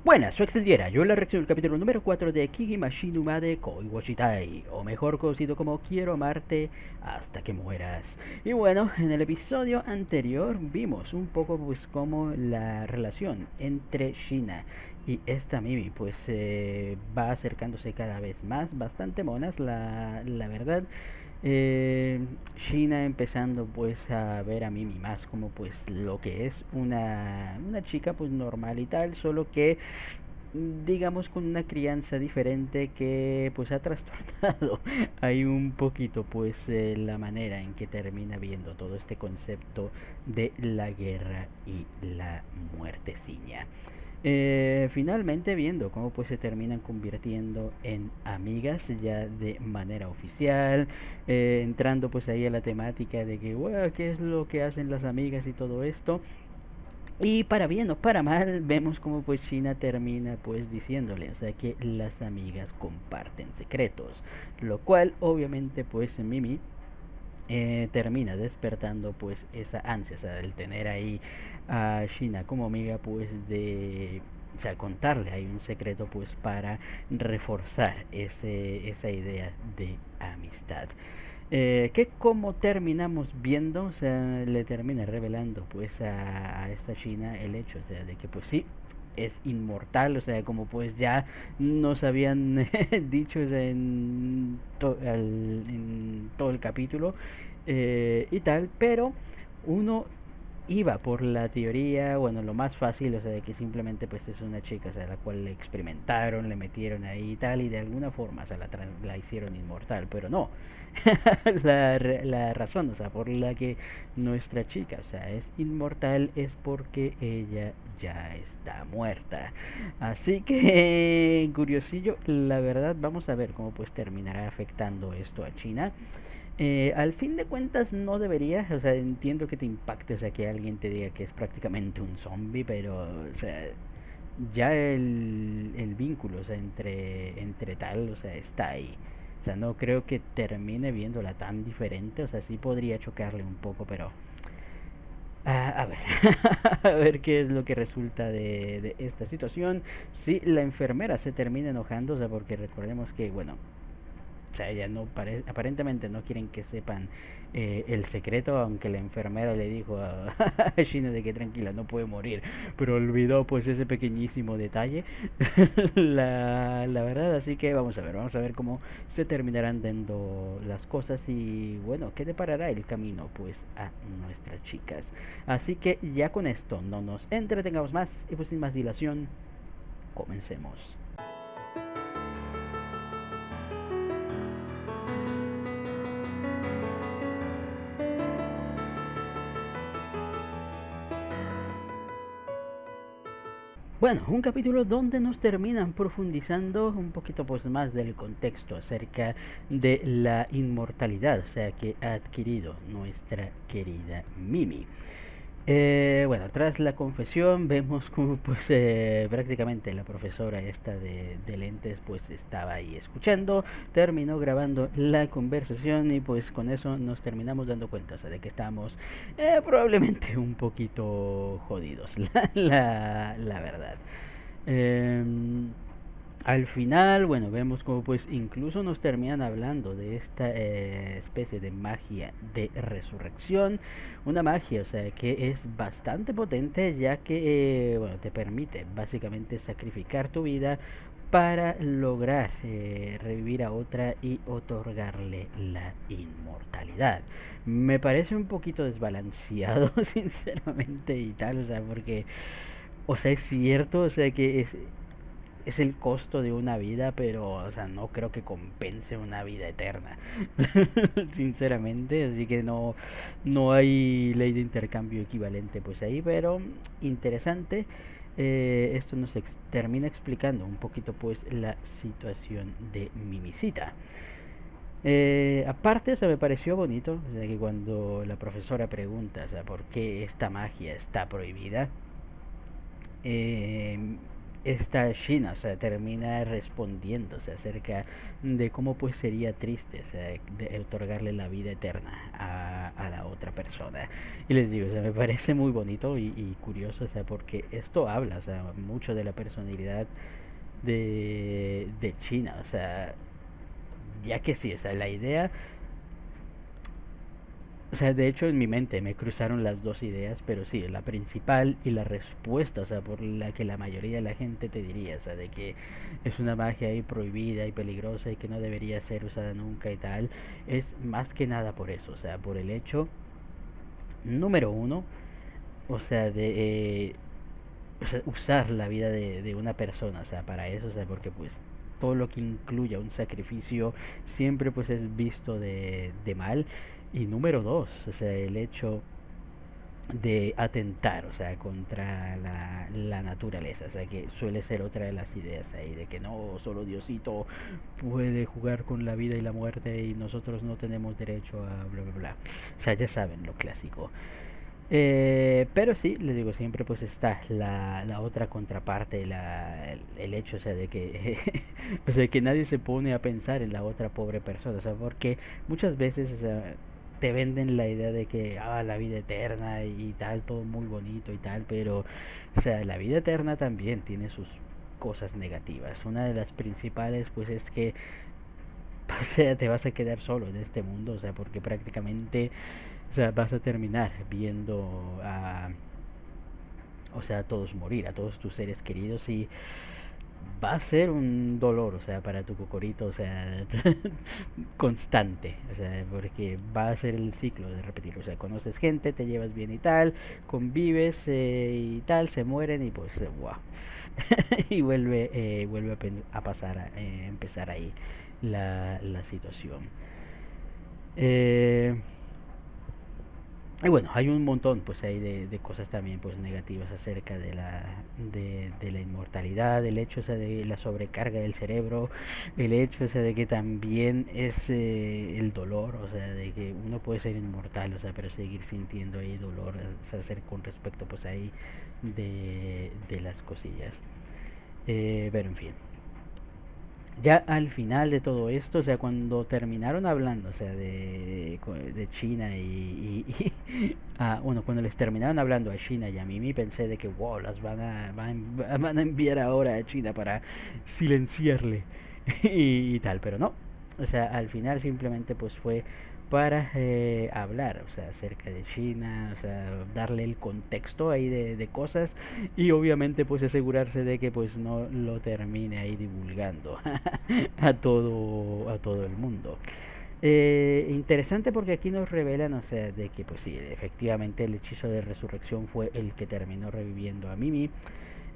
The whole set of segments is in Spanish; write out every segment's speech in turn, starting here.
Buenas, soy Exceldiera. Yo la reacción del capítulo número 4 de Kigimashi Numade Koi Washitai, o mejor conocido como Quiero amarte hasta que mueras. Y bueno, en el episodio anterior vimos un poco pues como la relación entre Shina y esta Mimi pues va acercándose cada vez más, bastante monas la verdad. Shina empezando pues a ver a Mimi más como pues lo que es una chica pues normal y tal, solo que digamos con una crianza diferente que pues ha trastornado ahí un poquito pues la manera en que termina viendo todo este concepto de la guerra y la muerteciña. Finalmente viendo cómo pues se terminan convirtiendo en amigas ya de manera oficial, entrando pues ahí a la temática de que bueno, qué es lo que hacen las amigas y todo esto. Y para bien o para mal, vemos como pues China termina pues diciéndole, o sea que las amigas comparten secretos, lo cual obviamente pues Mimi termina despertando pues esa ansia, o sea, el tener ahí a China como amiga pues de, o sea, contarle hay un secreto pues para reforzar esa idea de amistad. Que como terminamos viendo, o sea, le termina revelando pues a esta China el hecho, o sea, de que pues sí, es inmortal, o sea, como pues ya nos habían dicho, o sea, en todo el capítulo y tal, pero uno iba por la teoría, bueno, lo más fácil, o sea, de que simplemente pues es una chica, o sea, la cual le experimentaron, le metieron ahí y tal, y de alguna forma, o sea, la hicieron inmortal, pero no. La razón, o sea, por la que nuestra chica, o sea, es inmortal es porque ella ya está muerta. Así que, curiosillo, la verdad, vamos a ver cómo pues terminará afectando esto a China. Al fin de cuentas no debería, o sea, entiendo que te impacte, o sea, que alguien te diga que es prácticamente un zombie, pero, o sea, ya el vínculo, o sea, entre tal, o sea, está ahí. O sea, no creo que termine viéndola tan diferente, o sea, sí podría chocarle un poco, pero a ver, a ver qué es lo que resulta de esta situación. Si la enfermera se termina enojando, o sea, porque recordemos que, bueno, o sea, ella no aparentemente no quieren que sepan el secreto, aunque la enfermera le dijo a Shina de que tranquila, no puede morir, pero olvidó pues ese pequeñísimo detalle. La verdad, así que vamos a ver cómo se terminarán dando las cosas y bueno, qué deparará el camino pues a nuestras chicas. Así que ya con esto no nos entretengamos más y pues sin más dilación, comencemos. Bueno, un capítulo donde nos terminan profundizando un poquito pues más del contexto acerca de la inmortalidad, o sea, que ha adquirido nuestra querida Mimi. Bueno, tras la confesión vemos como pues prácticamente la profesora esta de lentes pues estaba ahí escuchando, terminó grabando la conversación y pues con eso nos terminamos dando cuenta, o sea, de que estamos probablemente un poquito jodidos, la verdad. Eh, Al final, bueno, vemos como pues incluso nos terminan hablando de esta especie de magia de resurrección. Una magia, o sea, que es bastante potente ya que, bueno, te permite básicamente sacrificar tu vida para lograr revivir a otra y otorgarle la inmortalidad. Me parece un poquito desbalanceado, sinceramente, y tal, o sea, porque, o sea, es cierto, o sea, que es el costo de una vida, pero o sea, no creo que compense una vida eterna. Sinceramente, así que no hay ley de intercambio equivalente pues ahí, pero interesante. Esto nos termina explicando un poquito pues la situación de Mimicita. Aparte, o sea, me pareció bonito, o sea, que cuando la profesora pregunta, o sea, por qué esta magia está prohibida, eh, esta China, o sea, termina respondiendo, o sea, acerca de cómo pues sería triste, o sea, de otorgarle la vida eterna a la otra persona. Y les digo, o sea, me parece muy bonito y curioso, o sea, porque esto habla, o sea, mucho de la personalidad de China, o sea, ya que sí, o sea, la idea, o sea, de hecho en mi mente me cruzaron las dos ideas, pero sí, la principal y la respuesta, o sea, por la que la mayoría de la gente te diría, o sea, de que es una magia ahí prohibida y peligrosa y que no debería ser usada nunca y tal, es más que nada por eso, o sea, por el hecho número uno, o sea, o sea, usar la vida de una persona, o sea, para eso, o sea, porque pues todo lo que incluya un sacrificio siempre pues es visto de mal. Y número dos, o sea, el hecho de atentar, o sea, contra la naturaleza, o sea, que suele ser otra de las ideas ahí, de que no, solo Diosito puede jugar con la vida y la muerte y nosotros no tenemos derecho a bla, bla, bla. O sea, ya saben lo clásico. Pero sí, les digo, siempre pues está la otra contraparte, el hecho, o sea, de que, o sea, que nadie se pone a pensar en la otra pobre persona, o sea, porque muchas veces, o sea, te venden la idea de que, la vida eterna y tal, todo muy bonito y tal, pero, o sea, la vida eterna también tiene sus cosas negativas. Una de las principales, pues, es que, o sea, te vas a quedar solo en este mundo, o sea, porque prácticamente, o sea, vas a terminar viendo o sea, a todos morir, a todos tus seres queridos y va a ser un dolor, o sea, para tu cocorito, o sea, constante, o sea, porque va a ser el ciclo de repetir, o sea, conoces gente, te llevas bien y tal, convives y tal, se mueren y pues, wow, y vuelve a pasar, empezar ahí la situación. Eh, Y bueno, hay un montón pues ahí de cosas también pues negativas acerca de la inmortalidad, el hecho, o sea, de la sobrecarga del cerebro, el hecho, o sea, de que también es el dolor, o sea, de que uno puede ser inmortal, o sea, pero seguir sintiendo ahí dolor, o sea, hacer con respecto pues ahí de las cosillas. Pero en fin, ya al final de todo esto, o sea, cuando terminaron hablando, o sea, de China bueno, cuando les terminaron hablando a China y a Mimi, pensé de que, wow, van a enviar ahora a China para silenciarle y tal, pero no. O sea, al final simplemente pues fue para hablar, o sea, acerca de China, o sea, darle el contexto ahí de cosas y obviamente pues asegurarse de que pues no lo termine ahí divulgando a todo el mundo. Interesante porque aquí nos revelan, o sea, de que pues sí, efectivamente el hechizo de resurrección fue el que terminó reviviendo a Mimi.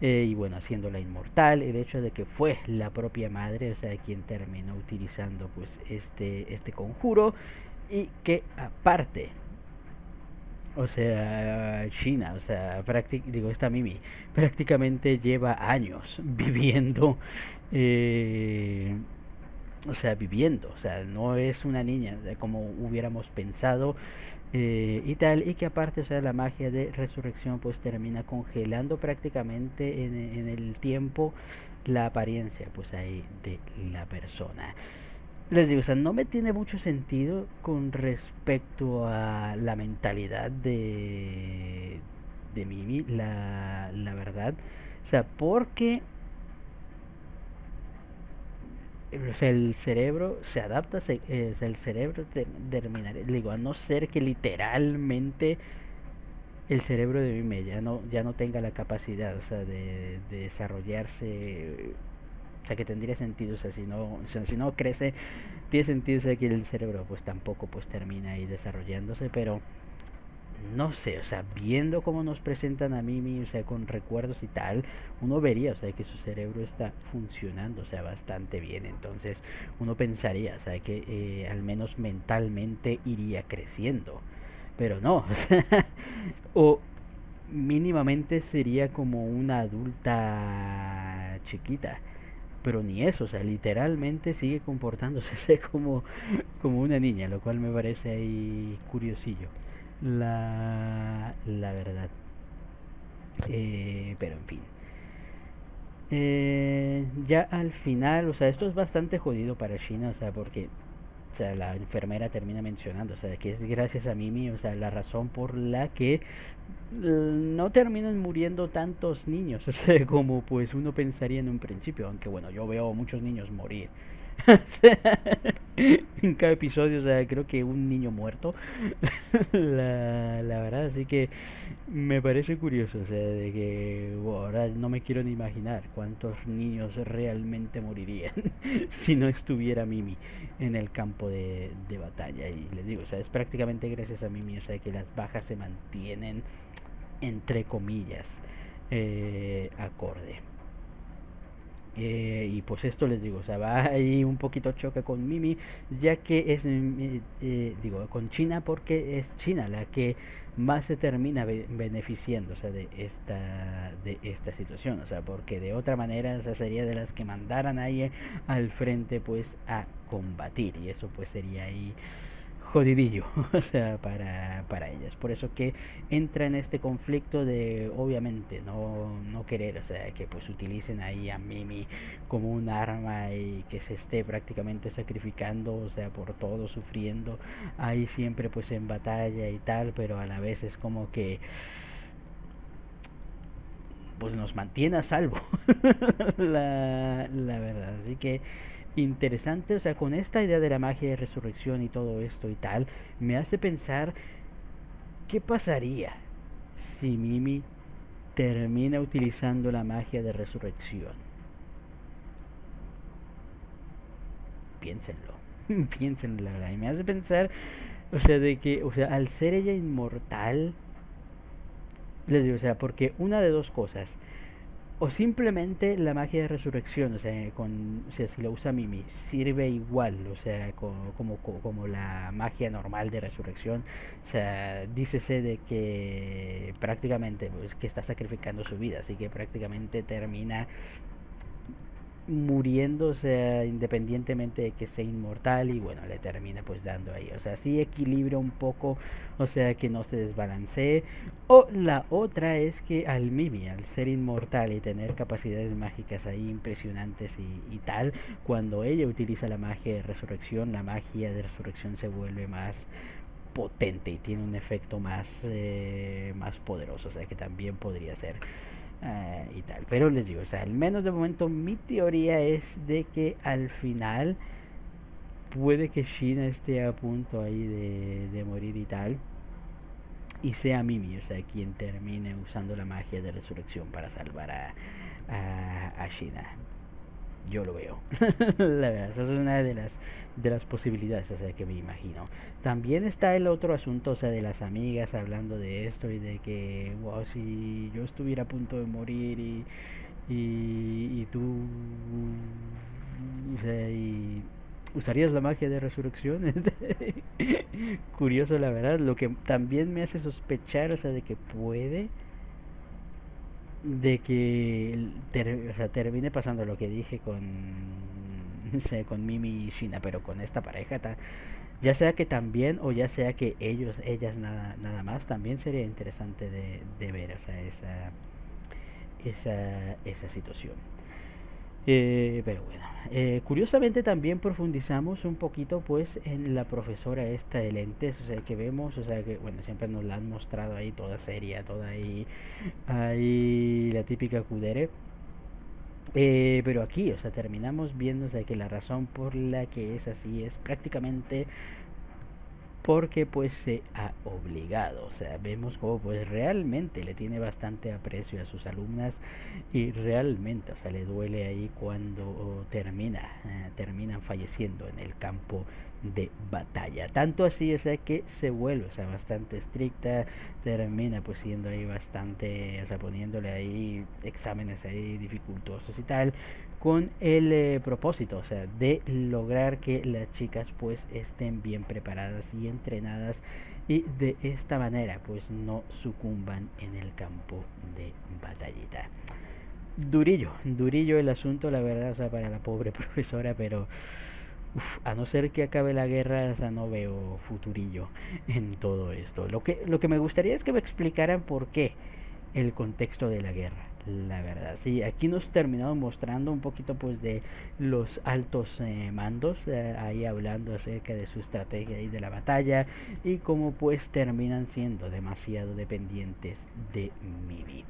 Y bueno, haciéndola inmortal, el hecho de que fue la propia madre, o sea, quien terminó utilizando pues este conjuro y que aparte, o sea, China, o sea, digo, esta Mimi prácticamente lleva años viviendo, eh, o sea, no es una niña, o sea, como hubiéramos pensado y tal, y que aparte, o sea, la magia de resurrección pues termina congelando prácticamente en el tiempo la apariencia pues ahí de la persona. Les digo, o sea, no me tiene mucho sentido con respecto a la mentalidad de Mimi, la verdad. O sea, porque o sea, el cerebro se adapta, o sea, el cerebro terminaría, digo, a no ser que literalmente el cerebro de Mimi ya no tenga la capacidad, o sea, de desarrollarse, o sea, que tendría sentido, o sea, si no crece, tiene sentido, o sea, que el cerebro pues tampoco pues termina ahí desarrollándose, pero no sé, o sea, viendo cómo nos presentan a Mimi, o sea, con recuerdos y tal, uno vería, o sea, que su cerebro está funcionando, o sea, bastante bien, entonces uno pensaría, o sea, que al menos mentalmente iría creciendo, pero no, o sea, o mínimamente sería como una adulta chiquita, pero ni eso, o sea, literalmente sigue comportándose como una niña, lo cual me parece ahí curiosillo, la verdad. Pero en fin. Ya al final, o sea, esto es bastante jodido para China, o sea, porque o sea, la enfermera termina mencionando, o sea, que es gracias a Mimi, o sea, la razón por la que no terminan muriendo tantos niños, o sea, como pues uno pensaría en un principio, aunque bueno, yo veo muchos niños morir. O sea, en cada episodio, o sea, creo que un niño muerto, la verdad, así que me parece curioso, o sea, de que wow, ahora no me quiero ni imaginar cuántos niños realmente morirían si no estuviera Mimi en el campo de batalla. Y les digo, o sea, es prácticamente gracias a Mimi, o sea, que las bajas se mantienen entre comillas acorde. Y pues esto les digo, o sea, va ahí un poquito choque con Mimi, ya que es, digo, con China, porque es China la que más se termina beneficiando, o sea, de esta situación, o sea, porque de otra manera, o sea, sería de las que mandaran ahí al frente, pues, a combatir, y eso pues sería ahí jodidillo, o sea, para ellas. Por eso que entra en este conflicto de, obviamente, no querer, o sea, que pues utilicen ahí a Mimi como un arma y que se esté prácticamente sacrificando, o sea, por todo, sufriendo, ahí siempre pues en batalla y tal, pero a la vez es como que pues nos mantiene a salvo la verdad, así que interesante, o sea, con esta idea de la magia de resurrección y todo esto y tal, me hace pensar qué pasaría si Mimi termina utilizando la magia de resurrección. Piénsenlo, piénsenlo la verdad, y me hace pensar, o sea, de que, o sea, al ser ella inmortal, les digo, o sea, porque una de dos cosas, o simplemente la magia de resurrección, o sea, o sea, si lo usa Mimi, sirve igual, o sea, como la magia normal de resurrección. O sea, dícese de que prácticamente pues, que está sacrificando su vida, así que prácticamente termina muriendo, o sea, independientemente de que sea inmortal y bueno, le termina pues dando ahí, o sea, sí equilibra un poco, o sea, que no se desbalancee. O la otra es que al Mimi, al ser inmortal y tener capacidades mágicas ahí impresionantes y tal, cuando ella utiliza la magia de resurrección, la magia de resurrección se vuelve más potente y tiene un efecto más poderoso, o sea que también podría ser y tal. Pero les digo, o sea, al menos de momento mi teoría es de que al final puede que China esté a punto ahí de morir y tal. Y sea Mimi, o sea, quien termine usando la magia de resurrección para salvar a China. Yo lo veo. La verdad, esa es una de las posibilidades, o sea, que me imagino. También está el otro asunto, o sea, de las amigas hablando de esto y de que, wow, si yo estuviera a punto de morir y tú, o sea, y usarías la magia de resurrección. Curioso, la verdad, lo que también me hace sospechar, o sea, de que puede de que o sea, termine pasando lo que dije con no sé, con Mimi y Shina, pero con esta pareja ya sea que también o ya sea que ellas nada más, también sería interesante de ver, o sea, esa situación. Pero bueno, curiosamente también profundizamos un poquito pues en la profesora esta de lentes, o sea que vemos, o sea que bueno, siempre nos la han mostrado ahí toda seria, toda ahí la típica Kudere. Pero aquí, o sea, terminamos viendo, o sea, que la razón por la que es así es prácticamente porque pues se ha obligado, o sea, vemos como pues realmente le tiene bastante aprecio a sus alumnas y realmente, o sea, le duele ahí cuando terminan falleciendo en el campo de batalla, tanto así, o sea, que se vuelve, o sea, bastante estricta, termina pues siendo ahí bastante, o sea, poniéndole ahí exámenes ahí dificultosos y tal, con el propósito, o sea, de lograr que las chicas pues estén bien preparadas y entrenadas y de esta manera pues no sucumban en el campo de batallita. Durillo el asunto, la verdad, o sea, para la pobre profesora, pero a no ser que acabe la guerra, o sea, no veo futurillo en todo esto. Lo que me gustaría es que me explicaran por qué el contexto de la guerra, la verdad. Sí, aquí nos terminaron mostrando un poquito pues de los altos mandos, ahí hablando acerca de su estrategia y de la batalla y cómo pues terminan siendo demasiado dependientes de Mimi.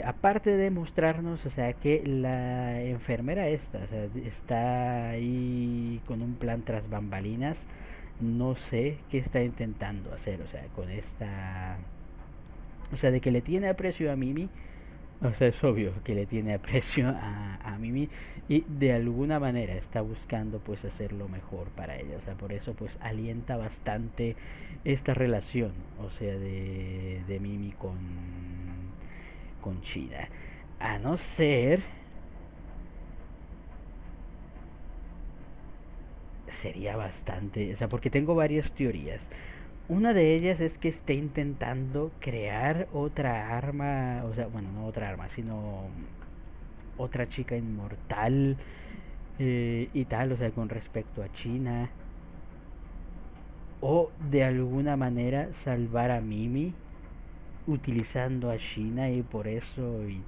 Aparte de mostrarnos, o sea, que la enfermera esta, o sea, está ahí con un plan tras bambalinas, no sé qué está intentando hacer, o sea, con esta, o sea, de que le tiene aprecio a Mimi, o sea, es obvio que le tiene aprecio a Mimi y de alguna manera está buscando pues hacer lo mejor para ella. O sea, por eso pues alienta bastante esta relación, o sea, de Mimi con China. A no ser, sería bastante, o sea, porque tengo varias teorías. Una de ellas es que esté intentando crear otra arma, o sea, bueno, no otra arma, sino otra chica inmortal y tal, o sea, con respecto a China, o de alguna manera salvar a Mimi utilizando a China y por eso y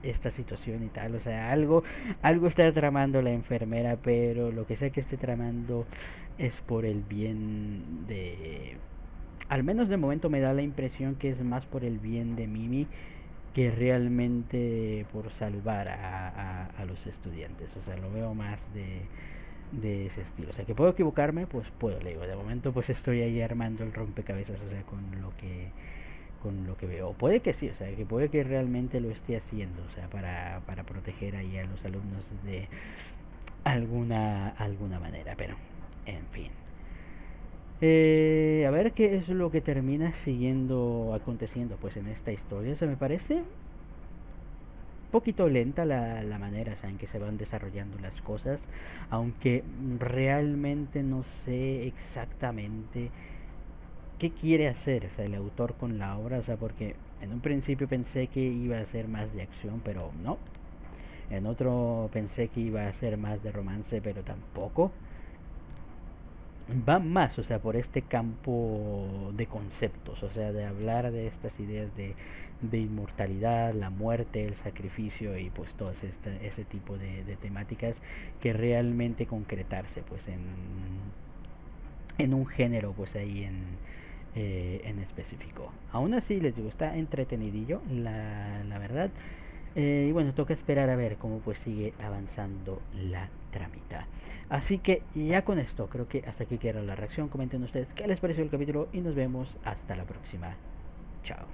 esta situación y tal, o sea, algo está tramando la enfermera, pero lo que sea que esté tramando es por el bien de, al menos de momento me da la impresión que es más por el bien de Mimi que realmente por salvar a los estudiantes. O sea, lo veo más de ese estilo. O sea, que puedo equivocarme, pues puedo, le digo. De momento pues estoy ahí armando el rompecabezas, o sea, con lo que veo. O puede que sí, o sea, que puede que realmente lo esté haciendo, o sea, para proteger ahí a los alumnos de alguna manera. Pero, en fin. A ver qué es lo que termina siguiendo aconteciendo pues en esta historia. Se me parece poquito lenta la manera, o sea, en que se van desarrollando las cosas, aunque realmente no sé exactamente qué quiere hacer, o sea, el autor con la obra, o sea, porque en un principio pensé que iba a ser más de acción, pero no. En otro pensé que iba a ser más de romance, pero tampoco. Va más, o sea, por este campo de conceptos, o sea, de hablar de estas ideas de inmortalidad, la muerte, el sacrificio y pues todo ese tipo de temáticas que realmente concretarse pues en un género pues ahí en específico. Aún así les digo, está entretenidillo, la verdad. Y bueno, toca esperar a ver cómo pues sigue avanzando la tramita. Así que ya con esto, creo que hasta aquí queda la reacción. Comenten ustedes qué les pareció el capítulo y nos vemos hasta la próxima. Chao.